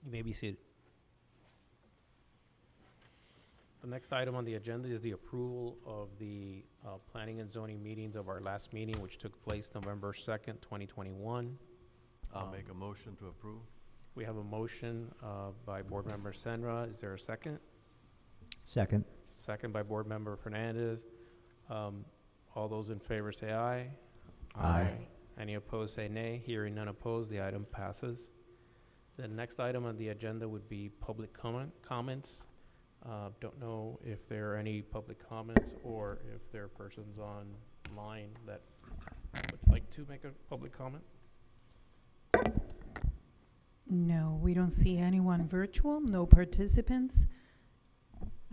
You may be seated. The next item on the agenda is the approval of the planning and zoning meetings of our last meeting, which took place November 2nd, 2021. I'll make a motion to approve. We have a motion by Board Member Senra. Is there a second? Second. Second by Board Member Fernandez. All those in favor say aye. Aye. Any opposed say nay. Hearing none opposed, the item passes. The next item on the agenda would be public comments. Don't know if there are any public comments or if there are persons online that would like to make a public comment. No, we don't see anyone virtual, no participants.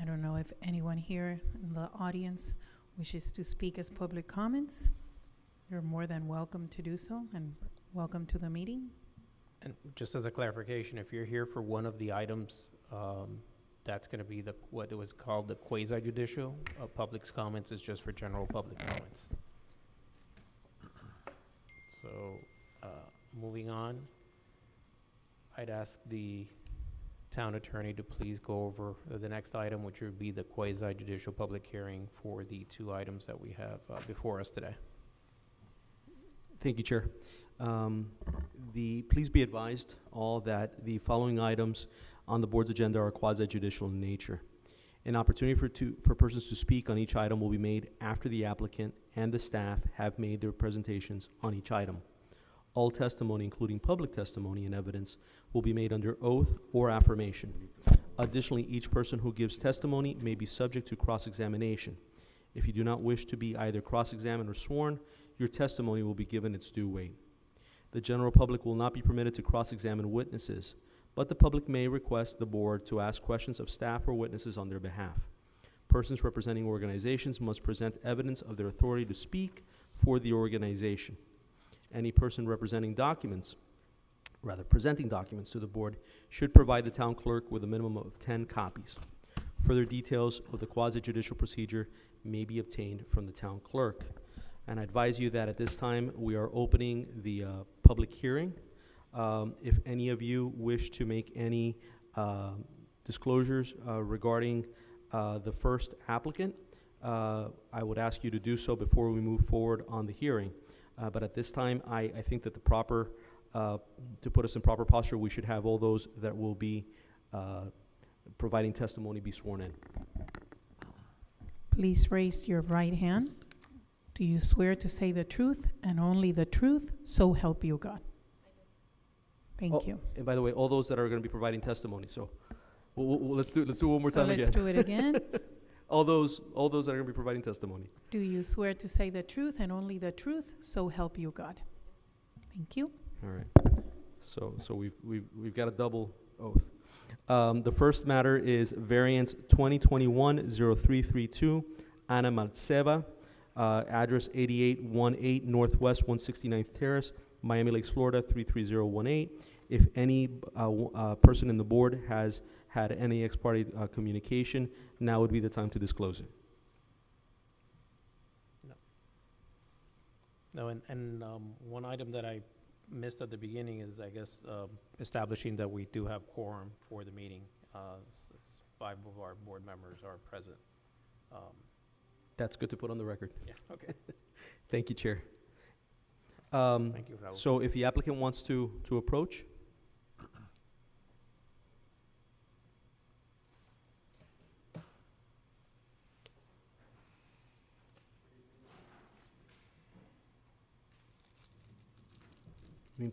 I don't know if anyone here in the audience wishes to speak as public comments. You're more than welcome to do so, and welcome to the meeting. And just as a clarification, if you're here for one of the items, that's going to be what it was called the quasi-judicial. Public comments is just for general public comments. So, moving on, I'd ask the town attorney to please go over the next item, which would be the quasi-judicial public hearing for the two items that we have before us today. Thank you, Chair. Please be advised all that the following items on the board's agenda are quasi-judicial in nature. An opportunity for persons to speak on each item will be made after the applicant and the staff have made their presentations on each item. All testimony, including public testimony and evidence, will be made under oath or affirmation. Additionally, each person who gives testimony may be subject to cross-examination. If you do not wish to be either cross-examined or sworn, your testimony will be given its due weight. The general public will not be permitted to cross-examine witnesses, but the public may request the board to ask questions of staff or witnesses on their behalf. Persons representing organizations must present evidence of their authority to speak for the organization. Any person presenting documents to the board should provide the town clerk with a minimum of 10 copies. Further details of the quasi-judicial procedure may be obtained from the town clerk. And I advise you that at this time, we are opening the public hearing. If any of you wish to make any disclosures regarding the first applicant, I would ask you to do so before we move forward on the hearing. But at this time, I think that to put us in proper posture, we should have all those that will be providing testimony be sworn in. Please raise your right hand. Do you swear to say the truth and only the truth, so help you God? Thank you. And by the way, all those that are going to be providing testimony. So let's do it one more time again. Let's do it again. all those that are going to be providing testimony. Do you swear to say the truth and only the truth, so help you God? Thank you. All right. So we've got a double oath. The first matter is variance 2021-0332, Ana Maltseva, address 8818 Northwest 169th Terrace, Miami Lakes, Florida 33018. If any person in the board has had any ex parte communication, now would be the time to disclose it. No, and one item that I missed at the beginning is, I guess, establishing that we do have quorum for the meeting. 5 of our board members are present. That's good to put on the record. Yeah, okay. Thank you, Chair. Thank you, Raul. So if the applicant wants to approach.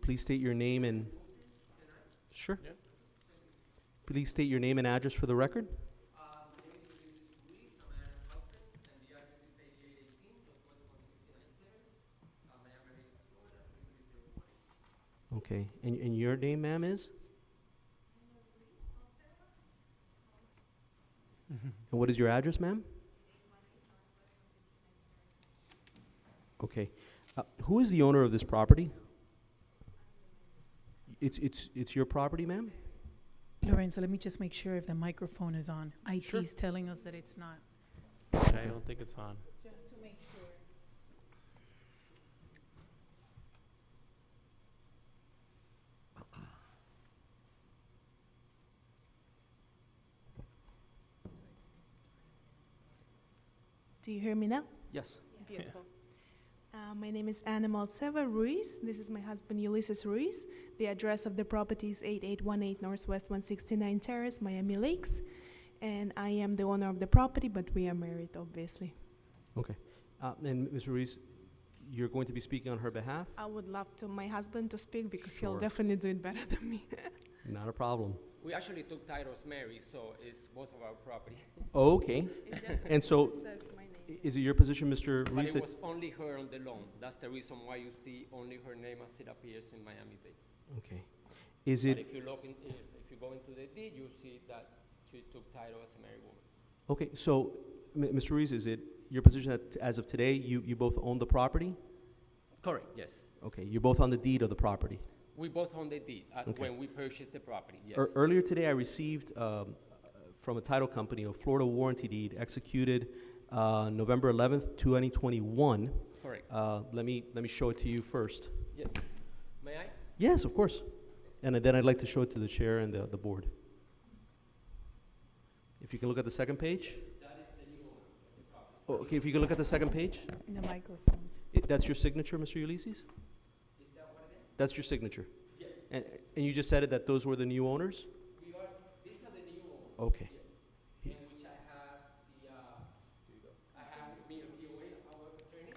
Please state your name and... Sure. Yeah. Please state your name and address for the record. My name is Luis. I'm an accountant, and the address is 8818 Miami Lakes, Florida 33018. Okay. And your name, ma'am, is? And what is your address, ma'am? Okay. Who is the owner of this property? It's your property, ma'am? Lorenzo, let me just make sure if the microphone is on. IT Sure. is telling us that it's not. I don't think it's on. Just to make sure. Do you hear me now? Yes. Beautiful. My name is Ana Maltseva Ruiz. This is my husband, Ulysses Ruiz. The address of the property is 8818 Northwest 169 Terrace, Miami Lakes. And I am the owner of the property, but we are married, obviously. Okay. And Ms. Ruiz, you're going to be speaking on her behalf? I would love to my husband to speak because Sure. he'll definitely do it better than me. Not a problem. We actually took title as married, so it's both of our property. Oh, okay. It just And so, says my name. is it your position, Mr. But Ruiz, it that, was only her on the loan. That's the reason why you see only her name as it appears in Miami-Dade. okay. Is But it, if you look in, if you go into the deed, you see that she took title as a married woman. okay, so, Mr. Ruiz, is it your position that as of today, you both own the property? Correct, yes. Okay, you're both on the deed of the property. We both own the deed Okay. when we purchased the property, yes. Earlier today, I received from a title company a Florida warranty deed executed November 11th, 2021. Correct, Let me show it to you first. yes. May I? Yes, of course. And then I'd like to show it to the chair and the board. If you can look at the second page. That is the new owner of the property. Oh, okay, if you can look at the second page. The microphone. That's your signature, Mr. Ulysses? Is that what again? That's your signature? Yes. And you just said it that those were the new owners? We are, these are the new owners. Okay. Yes. In which I have the, I have me and POA, our attorney.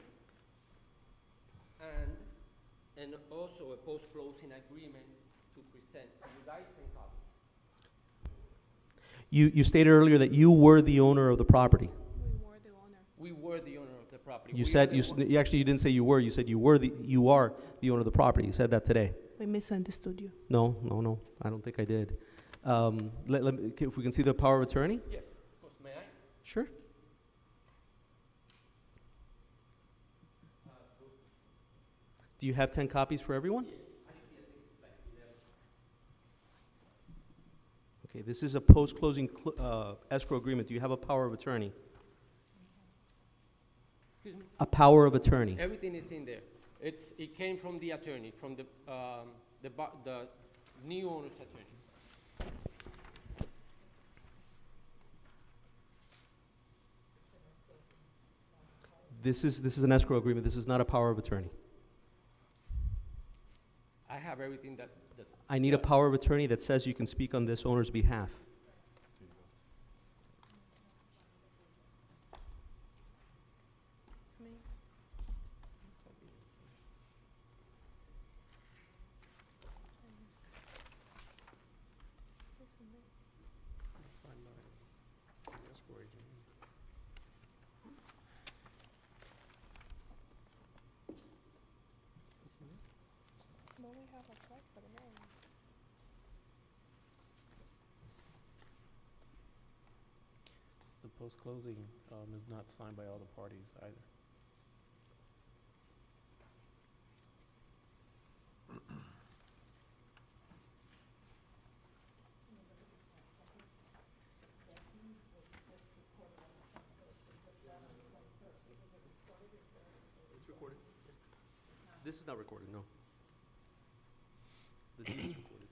And also a post-closing agreement to present to you guys 10 copies. You stated earlier that you were the owner of the property. We were the owner. We were the owner of the property. You We said, are the one- actually, you didn't say you were, you said you are the owner of the property. You said that today. We misunderstood you. No, I don't think I did. If we can see the power of attorney? Yes, of course. May I? Sure. Do you have 10 copies for everyone? Okay, this is a post-closing escrow agreement. Do you have a power of attorney? Excuse me? A power of attorney. Everything is in there. It came from the attorney, from the new owner's attorney. This is an escrow agreement. This is not a power of attorney. I have everything that I need a power of attorney that says you can speak on this owner's behalf. The post-closing is not signed by all the parties either. It's recorded. This is not recorded, no. The deed is recorded.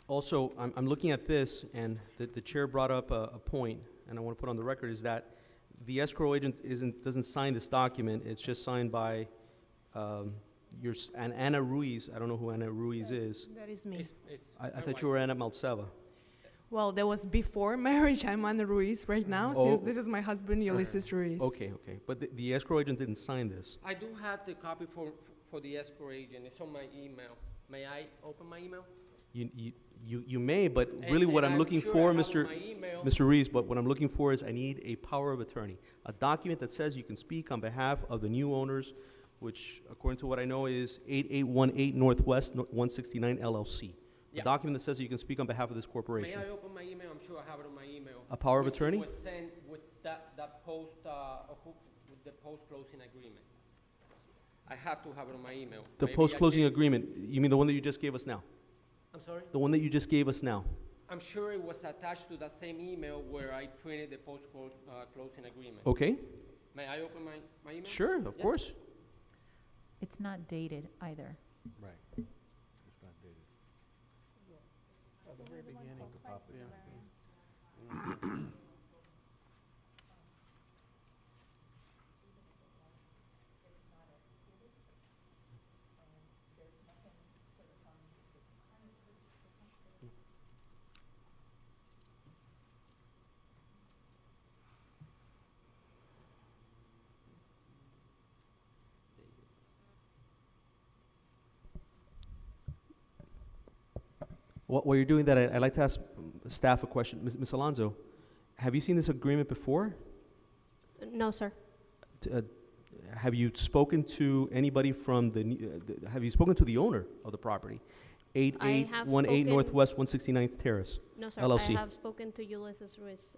Also, I'm looking at this, and the chair brought up a point, and I want to put on the record, is that the escrow agent doesn't sign this document. It's just signed by and Ana Ruiz. I don't know who Ana Ruiz is. That is me. I my thought you were Ana Maltseva. Well, that was before marriage. I'm Ana Ruiz right now, since Oh. this is my husband, Ulysses Ruiz. Okay. But the escrow agent didn't sign this. I do have the copy for the escrow agent. It's on my email. May I open my email? You may, but really what I'm looking for, Mr. Mr. Mr. Reeves, but what I'm looking for is I need a power of attorney, a document that says you can speak on behalf of the new owners, which according to what I know is 8818 Northwest 169 LLC. A Yeah. document that says you can speak on behalf of this May corporation. I open my email? I'm sure I have it on my email. A power of which attorney? was sent with that post, with the post-closing agreement. I have to have it on my email. The Maybe I post-closing can- agreement, you mean the one that you just gave us now? I'm sorry? The one that you just gave us now? I'm sure it was attached to that same email where I printed the post-closing agreement. Okay, May I open my email? sure, of Yeah. course. It's not dated either. Right. It's not dated. At the very beginning. At the top is- While you're doing that, I'd like to ask staff a question. Ms. Alonso, have you seen this agreement before? No, sir. Have you spoken to anybody from have you spoken to the owner of the property? I have 8818 spoken- Northwest 169th Terrace. No, sir. LLC. I have spoken to Ulysses Ruiz,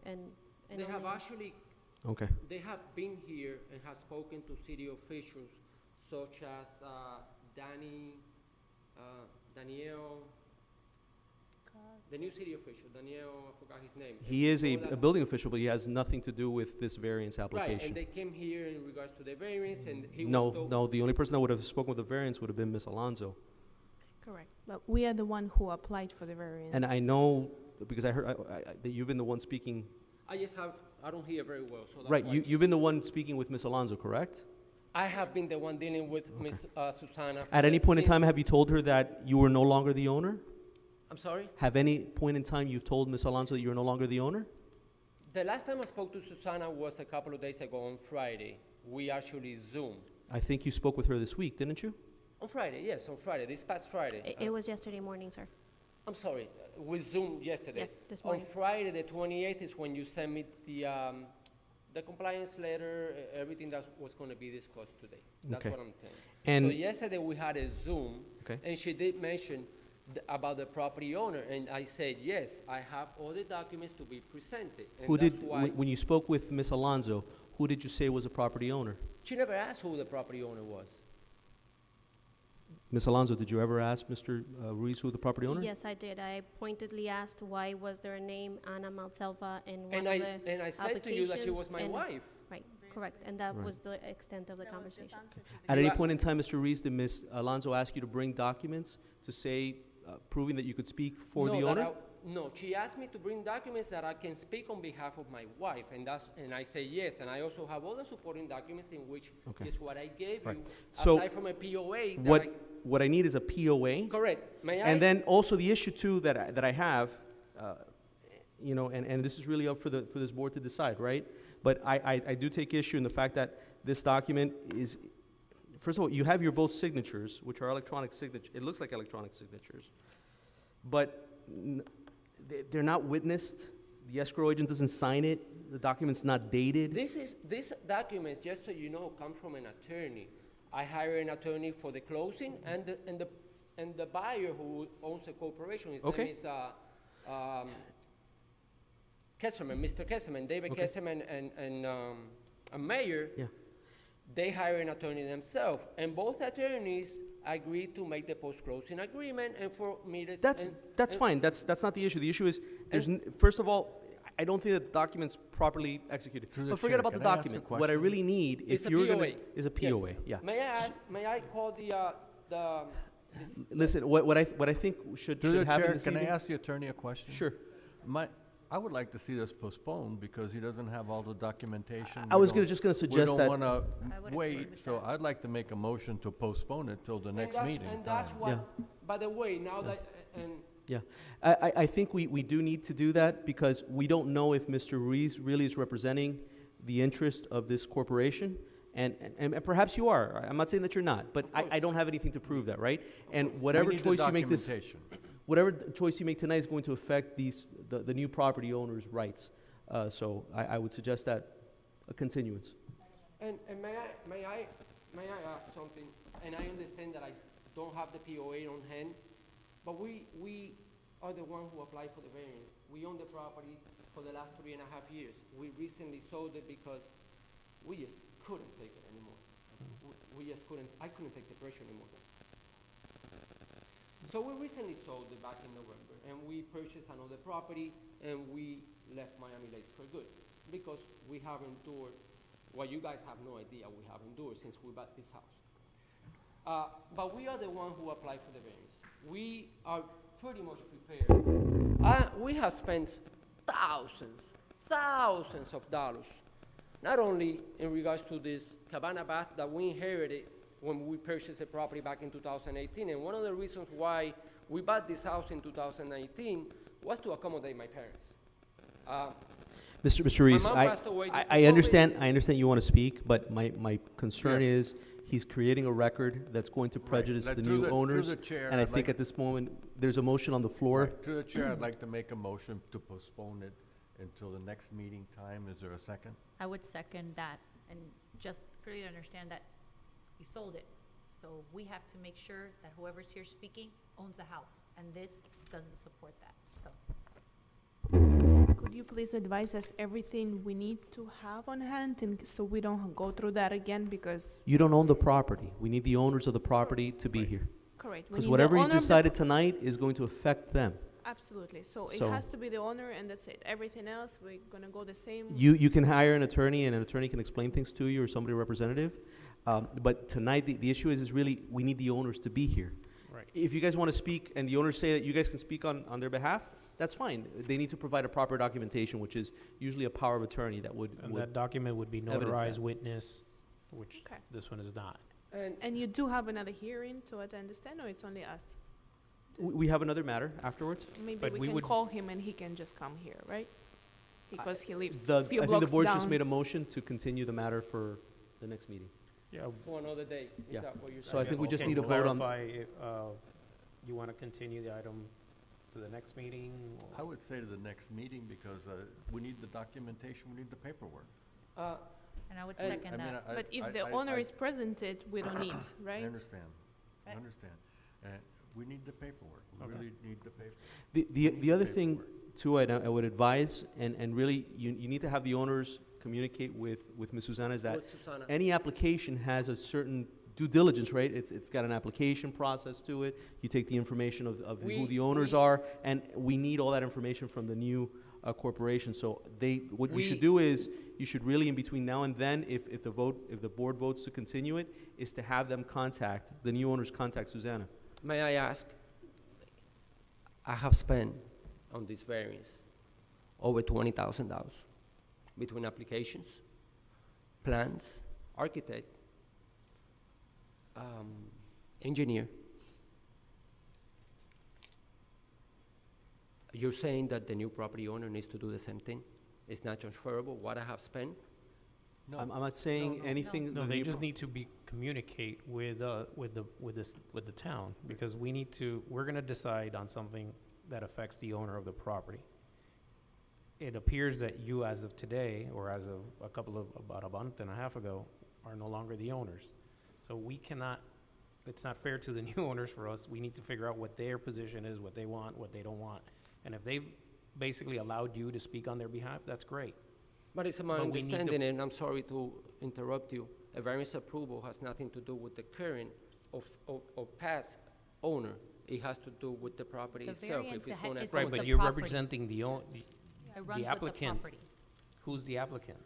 and They have only- actually, Okay. they have been here and have spoken to city officials such as Daniel, the new city official, Daniel, I forgot his name. He is a Before that- building official, but he has nothing to do with this variance Right, application. and they came here in regards to the variance, and he was No, told. no, the only person that would have spoken with the variance would have been Ms. Alonso. Correct. But we are the one who applied for the variance. And I know, because I heard that you've been the one speaking, I don't hear very well, so that's right, why. you've been the one speaking with Ms. Alonso, correct? I have been the one dealing with Ms. Susanna. At any point in since- time, have you told her that you were no longer the owner? I'm sorry? Have any point in time you've told Ms. Alonso that you're no longer the owner? The last time I spoke to Susanna was a couple of days ago on Friday. We actually Zoomed. I think you spoke with her this week, didn't you? On Friday, yes, on Friday, this past Friday. It was yesterday morning, sir. I'm sorry, we Zoomed yesterday. Yes, this On morning. Friday, the 28th, is when you sent me the compliance letter, everything that was going to be discussed today. That's Okay. what I'm saying. And- So yesterday, we had a Zoom, Okay. and she did mention about the property owner, and I said, yes, I have all the documents to be presented. And Who that's did, why when you spoke with Ms. Alonso, who did you say was the property owner? she never asked who the property owner was. Ms. Alonso, did you ever ask Mr. Ruiz who the property owner? Yes, I did. I pointedly asked why was there a name Ana Malselva in one And of I, the and I said to you that she was applications, my and- wife. Right, correct, and that Right. was the extent of the conversation. At You any a- point in time, Mr. Ruiz, did Ms. Alonso ask you to bring documents to say, proving that you could speak for the No, owner? No, she asked me to bring documents that I can speak on behalf of my wife, and I say yes, and I also have other supporting documents in which Okay. is what I gave Right. you, So aside from a POA. that What, I- what I need is a POA. Correct. May I? And then also the issue too that I have, you know, and this is really up for this board to decide, right? But I do take issue in the fact that this document is, first of all, you have your both signatures, which are electronic signature. It looks like electronic signatures, but they're not witnessed. The escrow agent doesn't sign it. The document's not dated. This document, just so you know, comes from an attorney. I hire an attorney for the closing, and the buyer who owns the corporation, his Okay. name is Kesselman, Mr. Kesselman, David Okay. Kesselman, and a mayor. Yeah. They hire an attorney themselves, and both attorneys agreed to make the post-closing agreement, and for me to. That's and- fine. That's not the issue. The issue is, first of all, I don't think that the document's properly executed. Through the But forget chair, about the can I ask a document. What I question? really need, It's if a you're gonna, POA. is a Yes. POA. Yeah. May I call the Listen, what I think should Through the happen chair, this can I evening. ask the attorney a question? Sure. I would like to see this postponed because he doesn't have all the documentation. I We was don't- just gonna We suggest don't that. want I to would agree wait, with so that. I'd like to make a motion to postpone it till the next meeting. And that's time. what, Yeah. by the way, now that, and Yeah, I think we do need to do that because we don't know if Mr. Ruiz really is representing the interest of this corporation. And perhaps you are. I'm not saying that you're not, but I don't have anything to prove that, right? And We whatever need the choice you make this, documentation. whatever choice you make tonight is going to affect the new property owner's rights. So I would suggest that a continuance. And may I ask something? And I understand that I don't have the POA on hand, but we are the one who applied for the variance. We own the property for the last 3.5 years. We recently sold it because we just couldn't take it anymore. We just couldn't, I couldn't take the pressure anymore. So we recently sold it back in November, and we purchased another property, and we left Miami Lakes for good, because we have endured what you guys have no idea we have endured since we bought this house. But we are the one who applied for the variance. We are pretty much prepared. We have spent thousands of dollars, not only in regards to this cabana bath that we inherited when we purchased the property back in 2018. And one of the reasons why we bought this house in 2019 was to accommodate my parents. Mr. Ruiz, mom passed away due to I COVID. understand you want to speak, but my concern Yeah. is he's creating a record that's going to prejudice Right, the through new owners. Through the chair, And I I'd think like- at this moment, there's a motion on the floor. Right, through the chair, I'd like to make a motion to postpone it until the next meeting time. Is there a second? I would second that, and just for you to understand that you sold it. So we have to make sure that whoever's here speaking owns the house, and this doesn't support that, so. Could you please advise us everything we need to have on hand, and so we don't go through that again, because, You don't own the property. We need the owners of the property to be here. correct. we Because need the whatever you owner of the decided tonight is going to affect them. Absolutely, so it So- has to be the owner, and that's it. Everything else, we're gonna go the same. You can hire an attorney, and an attorney can explain things to you, or somebody representative. But tonight, the issue is really, we need the owners to be here. Right. If you guys want to speak, and the owners say that you guys can speak on their behalf, that's fine. They need to provide a proper documentation, which is usually a power of attorney that would, And that document would be evidence that. notarized witness, which Okay. this one is not. And you do have another hearing, to what I understand, or it's only us? we have another matter afterwards. Maybe But we we can would- call him and he can just come here, right? Because he lives The, a few I blocks think the board's just down. made a motion to continue the matter for the next meeting. Yeah. For another day, Yeah. is that what you're So I saying? think we guess just can need you to vote on- clarify if, you want to continue the item to the next meeting? I would say to the next meeting because we need the documentation, we need the paperwork. And I would And- second that. But if the owner is presented, we don't need, I right? understand, I Right. understand. We need the paperwork, we Okay. really need the paperwork. The other thing, too, I would advise, and really, you need to have the owners communicate with Ms. Susanna, is that With Susana. any application has a certain due diligence, right? It's got an application process to it. You take the information of who We- the owners we- are, and we need all that information from the new corporation. So what you should We- do is, you should really, in between now and then, if the board votes to continue it, is to have them the new owners contact Susanna. May I ask, I have spent on this variance over $20,000 between applications, plans, architect, engineer. You're saying that the new property owner needs to do the same thing? It's not transferable, what I have spent? No, I'm not saying no. anything. No, the they new just pro- need to communicate with the town, because we're gonna decide on something that affects the owner of the property. It appears that you, as of today, or as of about a month and a half ago, are no longer the owners. So we cannot, it's not fair to the new owners for us. We need to figure out what their position is, what they want, what they don't want. And if they've basically allowed you to speak on their behalf, that's great. But it's my But we need to- understanding, and I'm sorry to interrupt you, a variance approval has nothing to do with the current or past owner. It has to do with the property The itself. variance If it's ha- gonna is Right, with but the you're property. representing It runs with the applicant. property. Who's the applicant?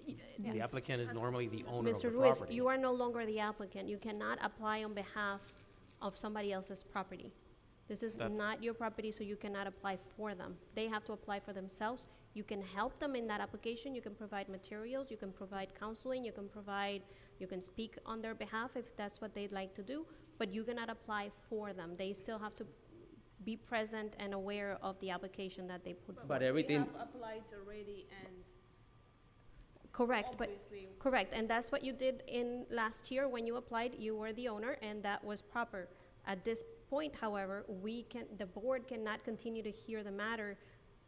Yeah. The applicant is normally the owner of the Mr. Ruiz, property. you are no longer the applicant. You cannot apply on behalf of somebody else's property. This is That's- not your property, so you cannot apply for them. They have to apply for themselves. You can help them in that application. You can provide materials, you can provide counseling, you can speak on their behalf if that's what they'd like to do, but you cannot apply for them. They still have to be present and aware of the application that they put forward. But everything, We have applied already, and Correct, but obviously, correct, and that's what you did in last year when you applied, you were the owner, and that was proper. At this point, however, the board cannot continue to hear the matter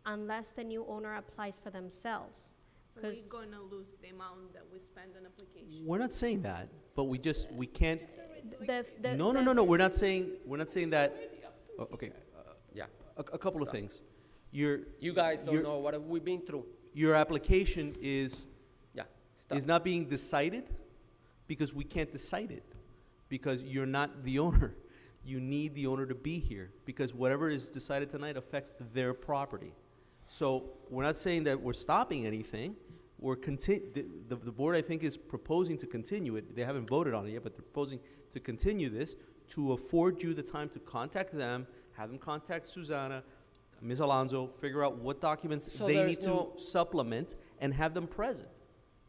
unless the new owner applies for themselves. we're 'Cause- gonna lose the amount that we spend on application. We're not saying that, but we can't, The- we're not saying that, okay, yeah, a couple of Stop. things. Your, you guys don't You're- know what we've been through. your application is Stop. not being decided because we can't decide it, because you're not the owner. You need the owner to be here, because whatever is decided tonight affects their property. So we're not saying that we're stopping anything. The board, I think, is proposing to continue it. They haven't voted on it yet, but they're proposing to continue this to afford you the time to contact them, have them contact Susanna, Ms. Alonso, figure out what documents So they there's need to no- supplement, and have them present.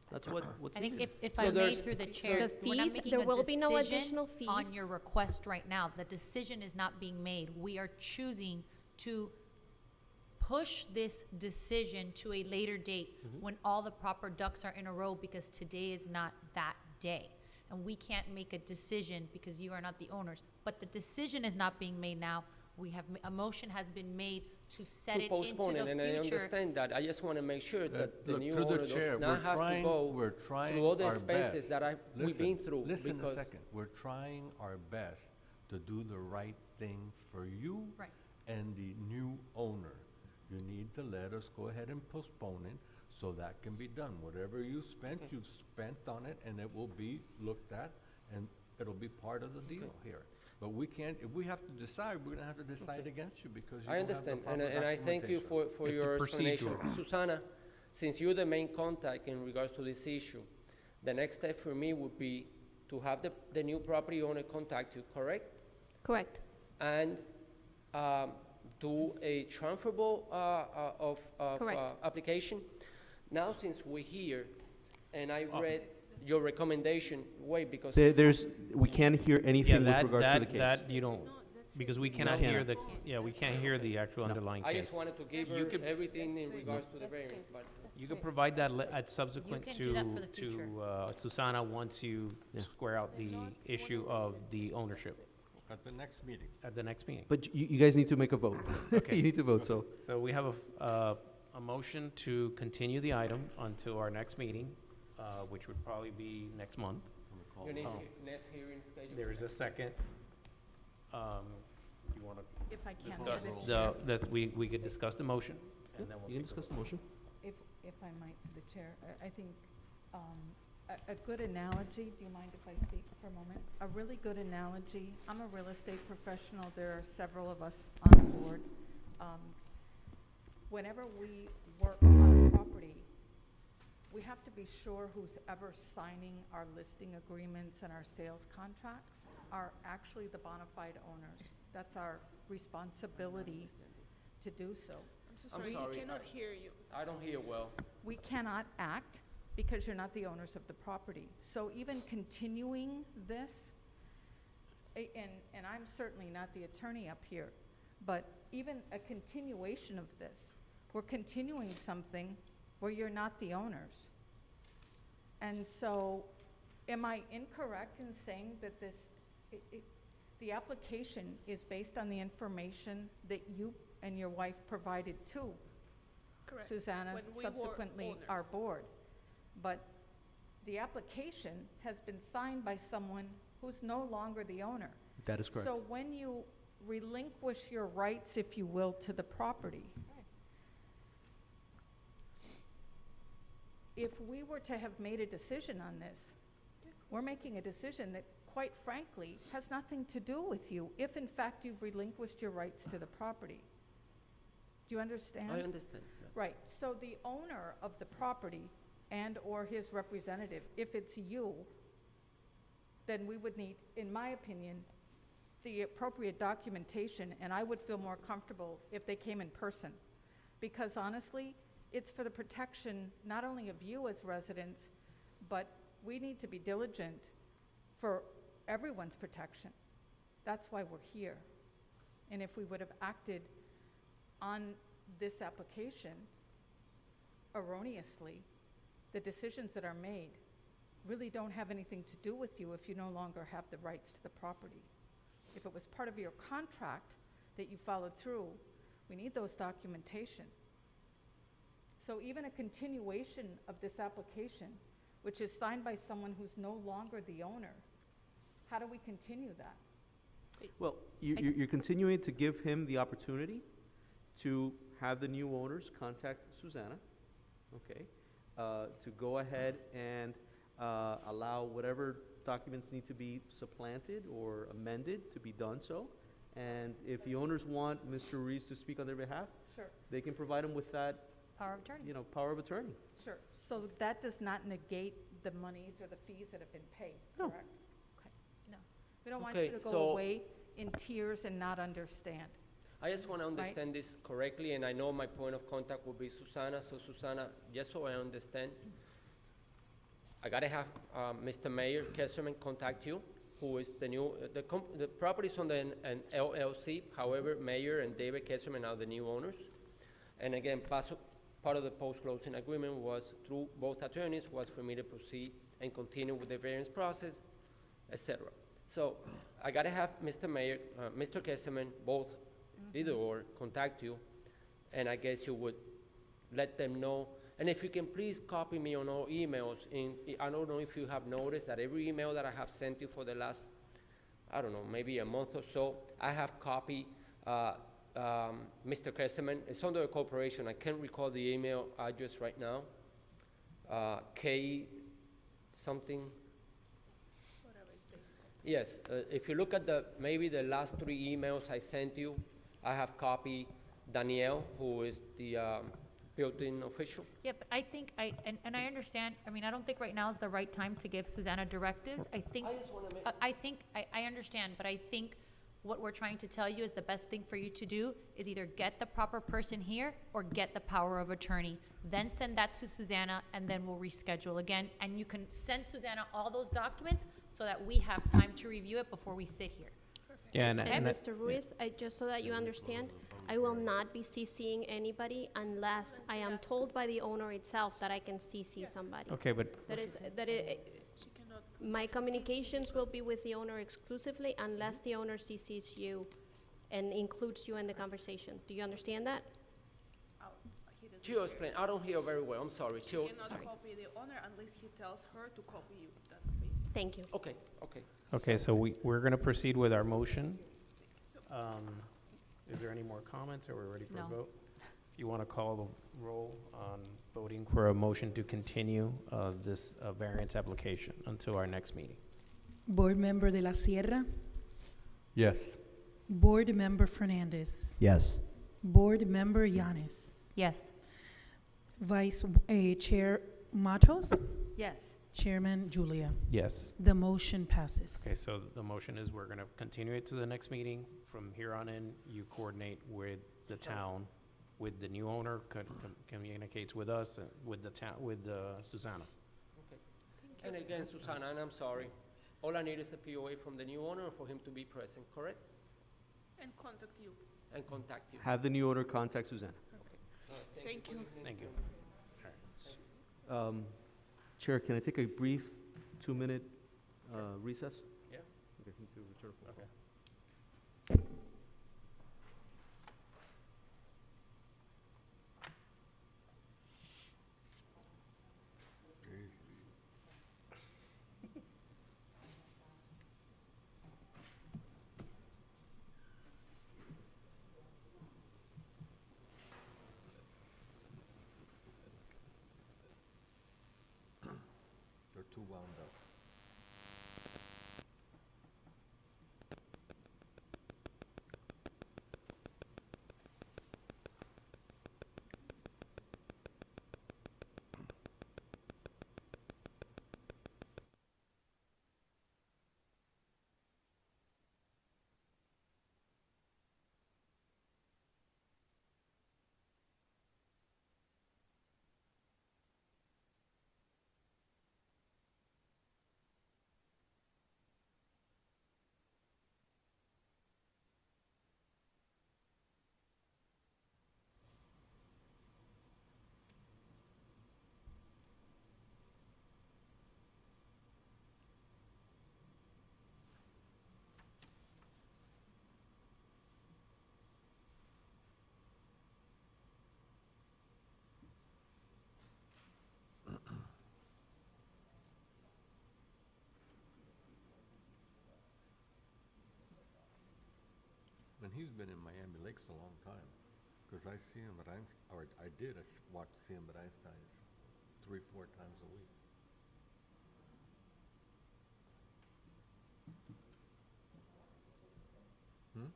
That's what's I think needed. if So I may, there's- through the The chair, we're not fees, making there a will be no decision additional fees. on your request right now. The decision is not being made. We are choosing to push this decision to a later date when all the proper ducks are in a row, because today is not that day. and we can't make a decision because you are not the owners. But the decision is not being made now. We have, a motion has been made to set To it into postpone it, and I the future. understand that. I just want to make sure that the Look, new through owner the chair, does not have to go we're trying through all the our expenses best. that we've been through. Listen a because second. We're trying our best to do the right thing for you Right. and the new owner. You need to let us go ahead and postpone it so that can be done. Whatever you spent, Okay. you've spent on it, and it will be looked at, and it'll be part of the deal here. But we can't, if we have to decide, we're gonna have to decide Okay. against you because you I don't have the understand, proper and I thank you documentation. for It's your the explanation. procedural. Susanna, since you're the main contact in regards to this issue, the next step for me would be to have the new property owner contact you, correct? Correct. And do a transferable of Correct. application. Now, since we're here, and I Oh. read your recommendation, wait, because We can't hear Yeah, anything with that, regards to the that, case. that you don't, because we cannot cannot. hear the, yeah, we can't hear the actual No. underlying I case. just wanted to give You her could- everything in regards to the variance, but You can provide that at subsequent can do that for the to, future. Susana once you Yeah. square out the issue of the ownership At the next meeting. at the next meeting. But you guys need to make a vote. Okay. You need to vote, so. So we have a motion to continue the item until our next meeting, which would probably be next month. your next, Oh. next hearing schedule. There is a second. You want to If I can, discuss Mr. the, that we could discuss the motion? and then we'll You can take a discuss the vote. motion. If I might, to the chair, I think a good analogy, do you mind if I speak for a moment? A really good analogy, I'm a real estate professional, there are several of us on the board. Whenever we work on a property, we have to be sure who's ever signing our listing agreements and our sales contracts are actually the bona fide owners. That's our responsibility to do so. I'm sorry, I don't hear well. We cannot act because you're not the owners of the property. So even continuing this, and I'm certainly not the attorney up here, but even a continuation of this, we're continuing something where you're not the owners. And so, am I incorrect in saying that this, the application is based on the information that you and your wife provided to Susanna, subsequently our board? But the application has been signed by someone who's no longer the owner. That is correct. So when you relinquish your rights, if you will, to the property, if we were to have made a decision on this, we're making a decision that, quite frankly, has nothing to do with you, if in fact you've relinquished your rights to the property. Do you understand? I understand. yeah. Right, so the owner of the property and/or his representative, if it's you, then we would need, in my opinion, the appropriate documentation, and I would feel more comfortable if they came in person. Because honestly, it's for the protection not only of you as residents, but we need to be diligent for everyone's protection. That's why we're here. And if we would have acted on this application erroneously, the decisions that are made really don't have anything to do with you if you no longer have the rights to the property. If it was part of your contract that you followed through, we need those documentation. So even a continuation of this application, which is signed by someone who's no longer the owner, how do we continue that? Well, you're continuing to give him the opportunity to have the new owners contact Susanna, okay? To go ahead and allow whatever documents need to be supplanted or amended to be done so. And if the owners want Mr. Ruiz to speak on their behalf, Sure, they can provide him with that, Power of attorney. power of attorney. sure. So that does not negate the monies or the fees that have been paid, No. correct? Okay. No. We don't want Okay, you to so- go away in tears and not understand. I just want to understand this correctly, and I know my point of contact will be Susanna. So Susanna, just so I understand, I gotta have Mr. Mayor Kesselman contact you, who is the new, the property's on an LLC. However, Mayor and David Kesselman are the new owners. And again, part of the post-closing agreement was through both attorneys was for me to proceed and continue with the variance process etc. So I gotta have Mr. Mayor, Mr. Kesselman, both, either or, contact you, and I guess you would let them know. And if you can please copy me on all emails. I don't know if you have noticed that every email that I have sent you for the last, I don't know, maybe a month or so, I have copied Mr. Kesselman. It's under a corporation. I can't recall the email address right now. K something. Yes, if you look at maybe the last 3 emails I sent you, I have copied Danielle, who is the building official. Yeah, but I think, and I understand, I mean, I don't think right now is the right time to give Susanna directives. I think, I just wanna make, I understand, but I think what we're trying to tell you is the best thing for you to do is either get the proper person here or get the power of attorney. Then send that to Susanna, and then we'll reschedule again. And you can send Susanna all those documents so that we have time to review it before we sit here. Yeah, And Mr. Ruiz, just so that you understand, I will not be CCing anybody unless I am told by the owner itself that I can CC somebody. okay, but My communications will be with the owner exclusively unless the owner CCs you and includes you in the conversation. Do you understand that? she'll explain. I don't hear very well. I'm sorry. She'll. copy the owner unless he tells her to copy you. That's basic. Thank you. Okay. Okay. okay, so we're going to proceed with our motion. Is there any more comments, or we're ready for a No. vote? You want to call the roll on voting for a motion to continue this variance application until our next meeting? Board Member De La Sierra, Yes. Board Member Fernandez, Yes. Board Member Yanes, Yes. Chair Matos, Yes. Chairman Julia. Yes. The motion passes. Okay, so the motion is we're going to continue it to the next meeting. From here on in, you coordinate with the town, with the new owner, communicates with us, with the town, with Susanna. And again, Susanna, and I'm sorry, all I need is a POA from the new owner for him to be present, correct? And contact you. And contact you. Have the new owner contact Susanna. Thank you. Thank you. Chair, can I take a brief 2-minute recess? Yeah. Okay, me too, return phone call. They're too wound up. And he's been in Miami Lakes a long time, because I see him at Einstein, or I did, see him at Einstein's 3-4 times a week. Hmm?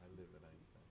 I live at Einstein.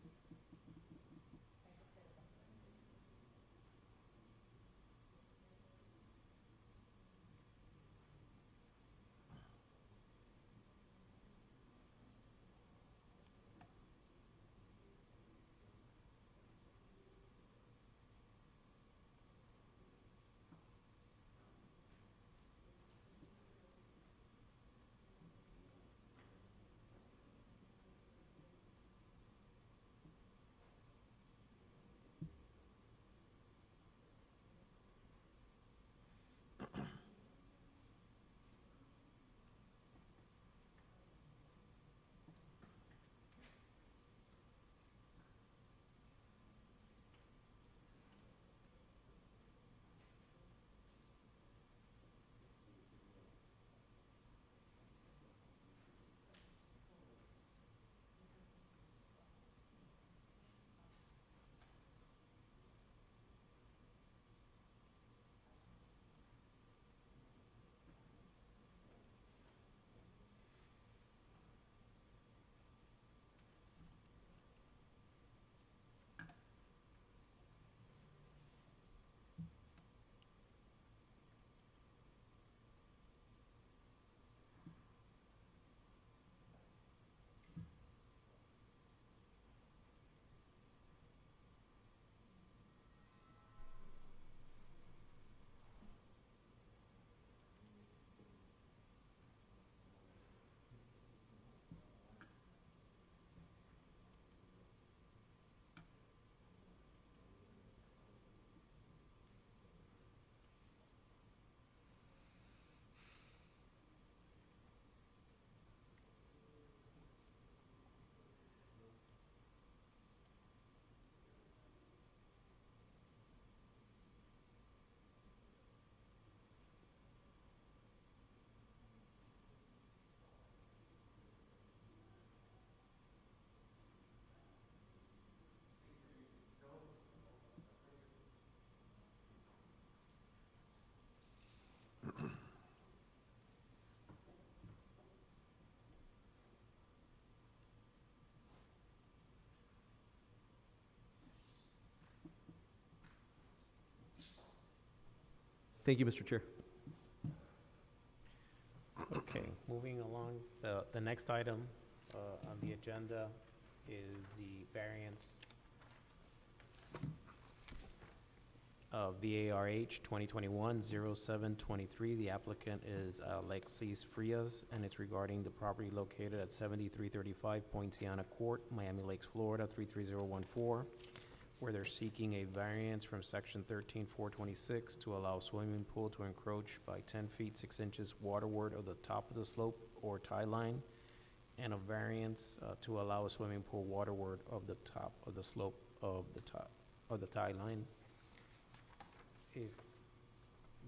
Thank you, Mr. Chair. Okay, moving along, the next item on the agenda is the variance VARH 2021-0723. The applicant is Alexis Frias, and it's regarding the property located at 7335 Poinciana Court, Miami Lakes, Florida 33014, where they're seeking a variance from section 13426 to allow swimming pool to encroach by 10 feet 6 inches waterward of the top of the slope or tie line, and a variance to allow a swimming pool waterward of the top of the slope of the tie line. If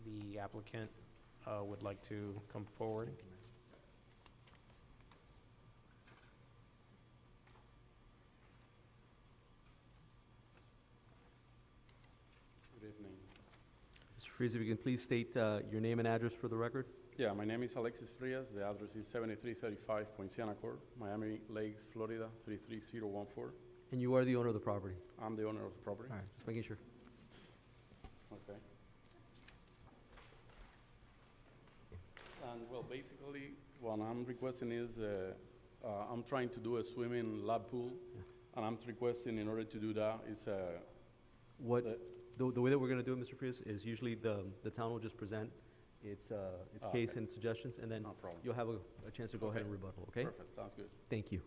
the applicant would like to come forward. Good evening. Mr. Frias, if you can please state your name and address for the record. Yeah, my name is Alexis Frias. The address is 7335 Poinciana Court, Miami Lakes, Florida 33014. And you are the owner of the property? I'm the owner of the property. All right, just making sure. Okay. And well, basically, what I'm requesting is, I'm trying to do a swimming lap pool, and I'm requesting in order to do that is, What, the way that we're going to do it, Mr. Frias, is usually the town will just present its case okay. and suggestions, and then No problem. you'll have a chance to go ahead Okay. and rebuttal, okay? Perfect, sounds good. Thank you.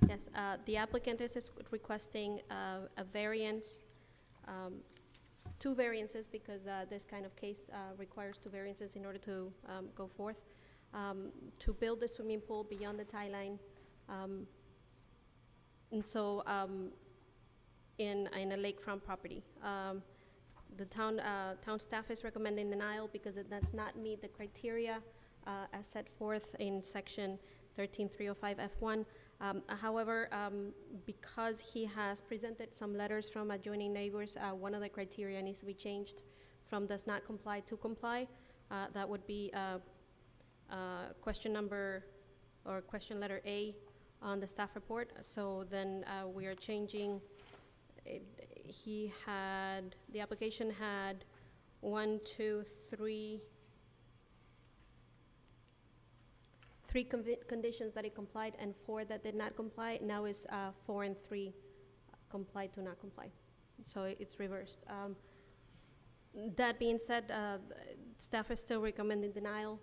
Yes, the applicant is requesting a variance, two variances, because this kind of case requires two variances in order to go forth, to build the swimming pool beyond the tie line. And so in a lakefront property. The town staff is recommending denial because it does not meet the criteria as set forth in section 13305 F1. However, because he has presented some letters from adjoining neighbors, one of the criteria needs to be changed from does not comply to comply. That would be question letter A on the staff report. So then we are changing it. The application had 3 conditions that it complied and 4 that did not comply. Now is 4 and 3 comply to not comply. So it's reversed. That being said, staff is still recommending denial,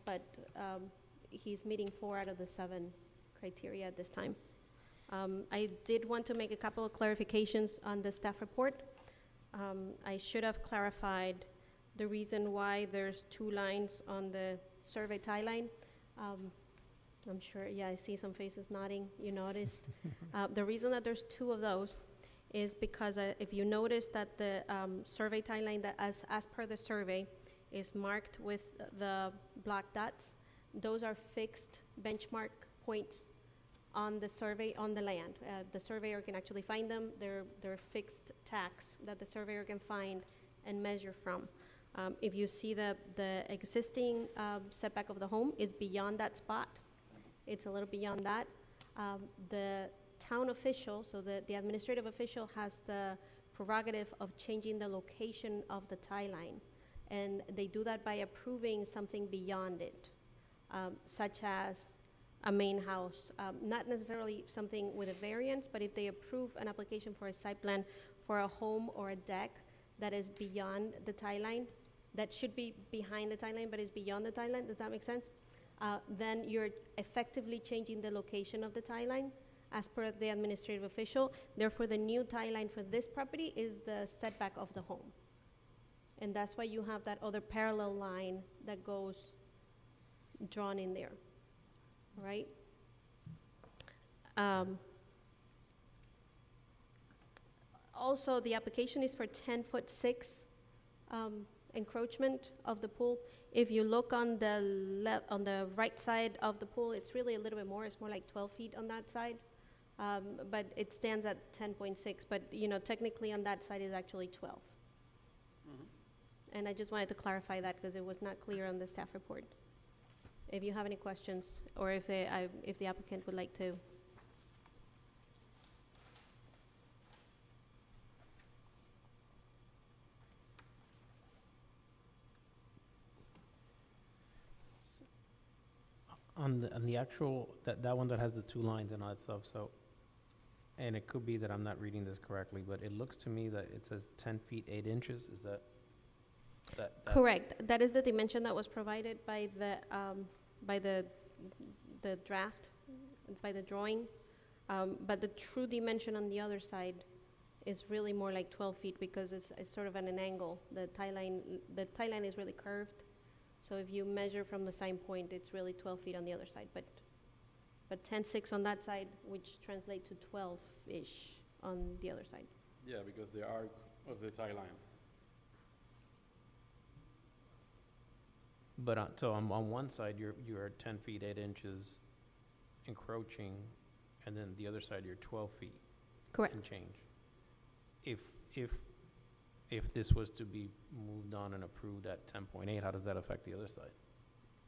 but he's meeting 4 out of the 7 criteria at this time. I did want to make a couple of clarifications on the staff report. I should have clarified the reason why there's 2 lines on the survey tie line. I'm sure, yeah, I see some faces nodding, you noticed. The reason that there's 2 of those is because if you notice that the survey tie line that as per the survey is marked with the black dots, those are fixed benchmark points on the survey, on the land. The surveyor can actually find them. They're fixed tacks that the surveyor can find and measure from. If you see the existing setback of the home is beyond that spot. It's a little beyond that. The town official, so the administrative official, has the prerogative of changing the location of the tie line. And they do that by approving something beyond it, such as a main house, not necessarily something with a variance, but if they approve an application for a site plan for a home or a deck that is beyond the tie line, that should be behind the tie line, but is beyond the tie line, does that make sense? Then you're effectively changing the location of the tie line as per the administrative official. Therefore, the new tie line for this property is the setback of the home. And that's why you have that other parallel line that goes drawn in there. Right? Also, the application is for 10'6" encroachment of the pool. If you look on the right side of the pool, it's really a little bit more. It's more like 12 feet on that side, but it stands at 10.6. But technically on that side is actually 12. And I just wanted to clarify that because it was not clear on the staff report. If you have any questions, or if the applicant would like to. On the actual, that one that has the two lines and all that stuff, so, and it could be that I'm not reading this correctly, but it looks to me that it says 10 feet 8 inches, is that? That's- Correct. That is the dimension that was provided by the draft, by the drawing. But the true dimension on the other side is really more like 12 feet because it's sort of at an angle. The tie line is really curved. So if you measure from the sign point, it's really 12 feet on the other side. But 10.6 on that side, which translates to 12-ish on the other side. Yeah, because the arc of the tie line. But, so on one side, you're 10 feet 8 inches encroaching, and then the other side, you're 12 feet. Correct. And change. If this was to be moved on and approved at 10.8, how does that affect the other side?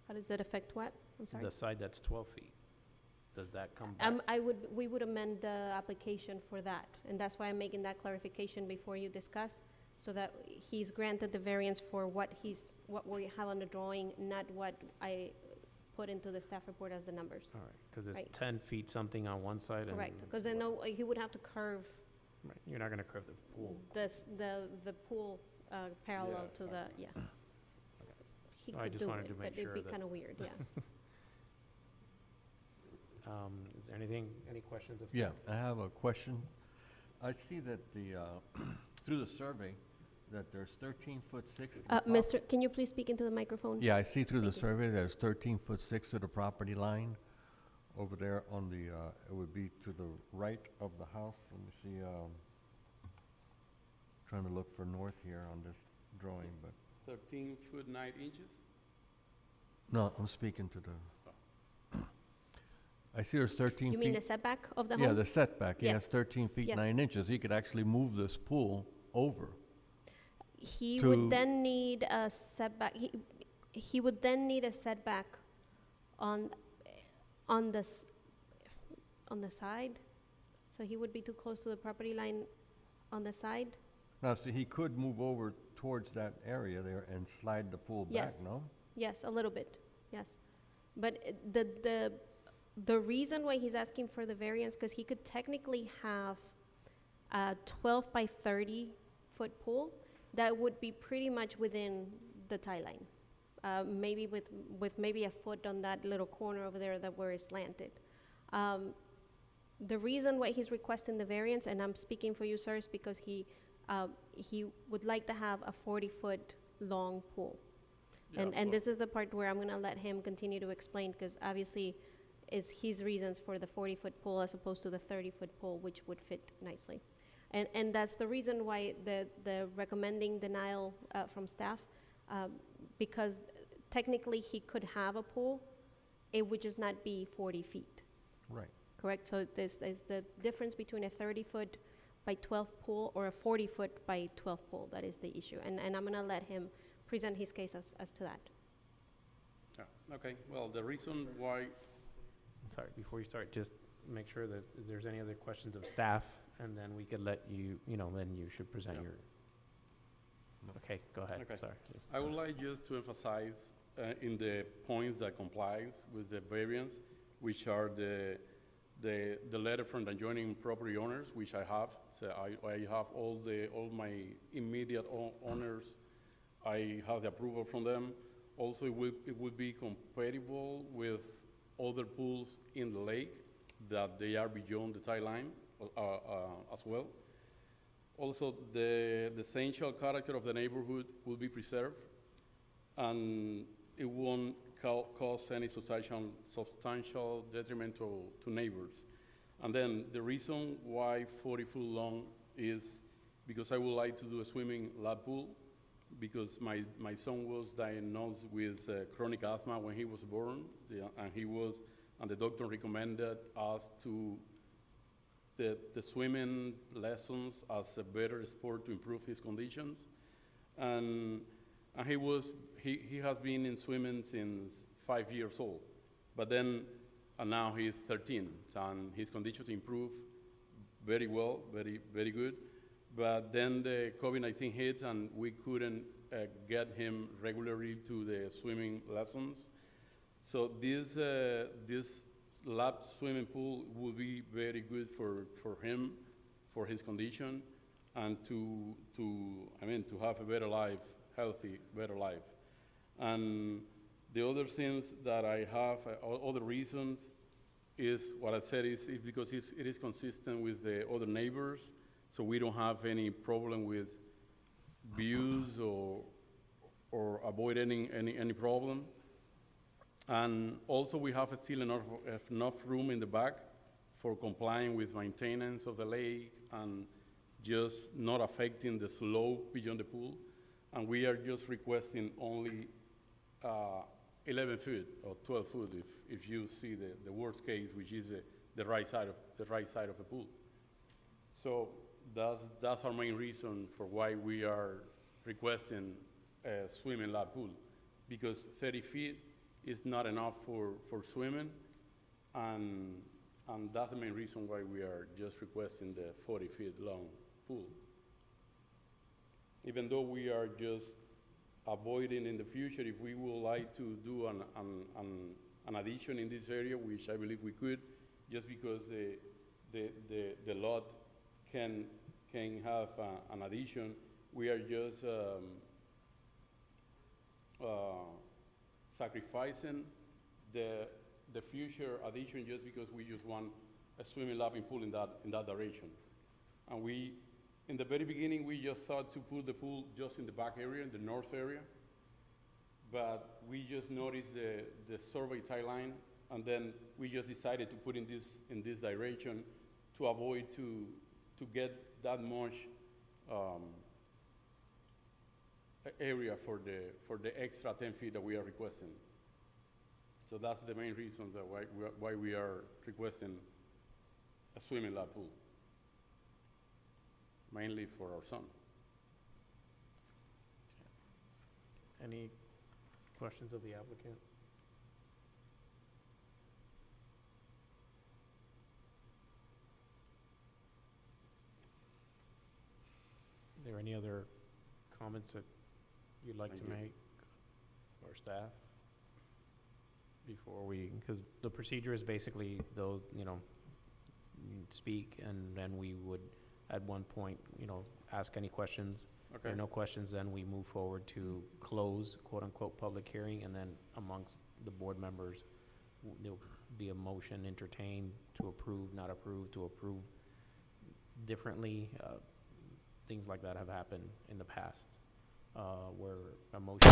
How does that affect what? I'm sorry. The side that's 12 feet. Does that come back? We would amend the application for that, and that's why I'm making that clarification before you discuss, so that he's granted the variance for what we have on the drawing, not what I put into the staff report as the numbers. All right, because it's Right. 10 feet something on one side and. Correct, because I know he would have to curve Right, you're not gonna curve the pool. the pool parallel Yeah, to the, yeah. He I could just do wanted it, to but make it'd sure be that- kind of weird, yeah. Is there any questions of Yeah, staff? I have a question. I see that through the survey, that there's 13'6". to the prop- Mister, can you please speak into the microphone? Yeah, I see through the Thank you. survey, there's 13'6" to the property line over there on the, it would be to the right of the house. Let me see, trying to look for north here on this drawing, but, 13 foot 9 inches? no, I'm speaking to the, I see there's 13 feet. You mean the setback of the home? Yeah, the setback, he has Yes. 13 feet Yes. 9 inches. He could actually move this pool over. He to- would then need a setback, he would then need a setback on the side. So he would be too close to the property line on the side? Now, see, he could move over towards that area there and slide the pool back, Yes. no? Yes, a little bit, yes. But the reason why he's asking for the variance, because he could technically have a 12 by 30 foot pool that would be pretty much within the tie line. Maybe with maybe a foot on that little corner over there that where it's slanted. The reason why he's requesting the variance, and I'm speaking for you, sir, is because he would like to have a 40-foot long pool. Yeah, And this is the part where I'm gonna let him continue to explain, because obviously it's his reasons for the 40-foot pool as opposed to the 30-foot pool, which would fit nicely. And that's the reason why the recommending denial from staff, because technically he could have a pool, it would just not be 40 feet, Right. correct? So this is the difference between a 30-foot by 12 pool or a 40-foot by 12 pool. That is the issue. And I'm gonna let him present his case as to that. Yeah, okay, well, the reason why, Sorry, before you start, just make sure that if there's any other questions of staff, and then we could let you, then you should present Yeah. your. Okay, go ahead, Okay. sorry. Yes. I would like just to emphasize in the points that complies with the variance, which are the letter from the adjoining property owners, which I have. So I have all my immediate owners, I have the approval from them. Also, it would be compatible with other pools in the lake that they are beyond the tie line as well. Also, the essential character of the neighborhood will be preserved, and it won't cause any substantial detriment to neighbors. And then the reason why 40-foot long is because I would like to do a swimming lap pool, because my son was diagnosed with chronic asthma when he was born, and the doctor recommended us to the swimming lessons as a better sport to improve his conditions. And he has been in swimming since 5 years old, but then, and now he's 13, and his conditions improved very well, very, very good. But then the COVID-19 hit, and we couldn't get him regularly to the swimming lessons. So this lap swimming pool will be very good for him, for his condition, and to have a better life, healthy, better life. And the other things that I have, other reasons, is what I said is because it is consistent with the other neighbors, so we don't have any problem with views or avoid any problem. And also we have still enough room in the back for complying with maintenance of the lake and just not affecting the slope beyond the pool. And we are just requesting only 11 foot or 12 foot if you see the worst case, which is the right side of the pool. So that's our main reason for why we are requesting a swimming lap pool, because 30 feet is not enough for swimming, and that's the main reason why we are just requesting the 40 feet long pool. Even though we are just avoiding in the future, if we would like to do an addition in this area, which I believe we could, just because the lot can have an addition, we are just sacrificing the future addition just because we just want a swimming lapping pool in that direction. And we, in the very beginning, we just thought to put the pool just in the back area, in the north area, but we just noticed the survey tie line, and then we just decided to put in this direction to avoid to get that much area for the extra 10 feet that we are requesting. So that's the main reason that why we are requesting a swimming lap pool, mainly for our son. Any questions of the applicant? Are there any other comments that you'd like to make, or staff, before we, because the procedure is basically those, you speak, and then we would, at one point, ask any questions. If there are no questions, then we move forward to close, quote-unquote, public hearing, and then amongst the board members, there'll be a motion entertained to approve, not approve, to approve differently. Things like that have happened in the past, where a motion